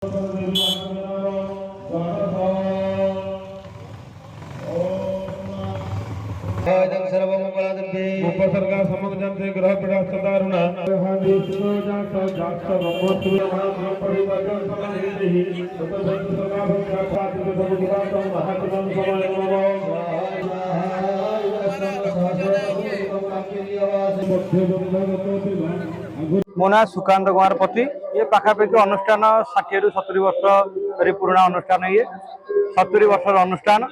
उपसर्गा समग्र ग्रह पीड़ा सदारुणा मो ना सुकांत कुमार पति ये पाखापाखि अनुष्ठान 60 ରୁ 70 वर्ष पुराना अनुष्ठान ये 70 वर्ष अनुष्ठान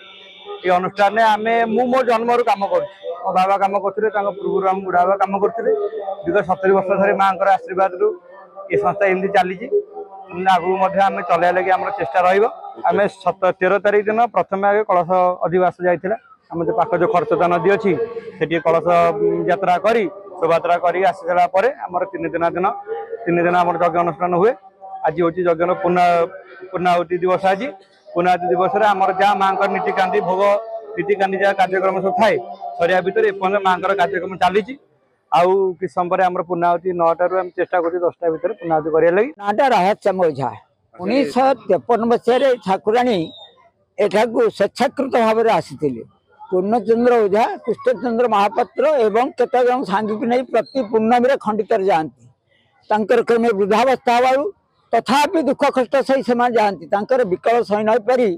ये अनुष्ठान आम मो जन्म कम कर बाबा कम करते पूर्व आम बुढ़ा बाबा कम करते दीर्घ 70 वर्ष धरी माँ आशीर्वाद रु ये संस्था एमती चली आगू आम चलने लगे आम चेष्टा रमें 13 तारीख दिन प्रथम आगे कलश अधिवास जाइए आम जो पाख जो खर्चदा नदी अच्छी से कलश यात्रा करी शोभायात्रा करी आसी सारा आमर 3 दिन आम यज्ञ अनुष्ठान हुए। आज हूँ यज्ञ पूर्णाहुति दिवस। आज पूर्णाहुति दिवस आमर जहाँ माँ नीतिकांति भोग नीतिकांति जहाँ कार्यक्रम सब थाए सरिया भितर एपर्तंत माँ कार्यक्रम चली आउ कि समय पर आम पूर्णाहुति 9टारू आम चेष्टा कर 10टा भितर पूर्णाहुति करिया लगी नाटा रहस्यमय ओझा 1953 मसीह ठाकुराणी एठाकू स्वेच्छाकृत भाव में आसी पूर्णचंद्र ओझा कृष्णचंद्र महापात्र एवं केत जन सांगी नहीं प्रति पूर्णमी खंडित जाती क्रमे वृद्धावस्था हूँ तथापि दुख कष्ट सही से जाती विकल सही न पारी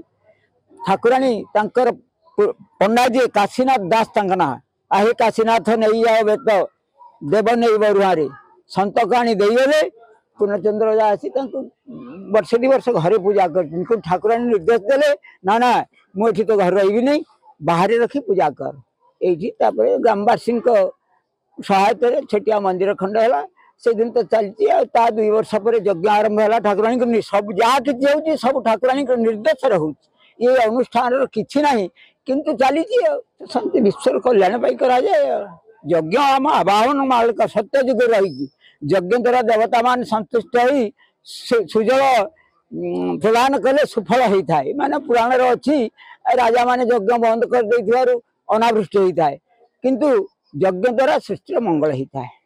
ठाकुराणी पंडा जी काशीनाथ दास ना आहे काशीनाथ नहीं जाओ बेत देव नहीं बरुआरे सत कहानी देगले पूर्णचंद्र ओझा आसी वर्ष 2 वर्ष घरे पूजा कर ठाकुराणी निर्देश देले ना ना मुझे तो घर रही नहीं बाहर रखी पूजा कर ये ग्रामवासी सहायता छटिया मंदिर खंड है से दिन तो चलती 2 वर्ष पर यज्ञ आरंभ है ठाकुराणी सब जहाँ किसी हो सब ठाकुराणी निर्देश हो ये अनुष्ठान किसी ना किंतु चली विश्व कल्याण कराए यज्ञ आम आवाहन मालिक सत्य जुग रही यज्ञ द्वारा देवता मान संतुष्ट हो सुजल प्रदान कले सुफल होता है माने पुराण अच्छी राजा माने यज्ञ बंद कर अनावृष्टि होता है किंतु यज्ञ द्वारा सृष्टि मंगल होता है।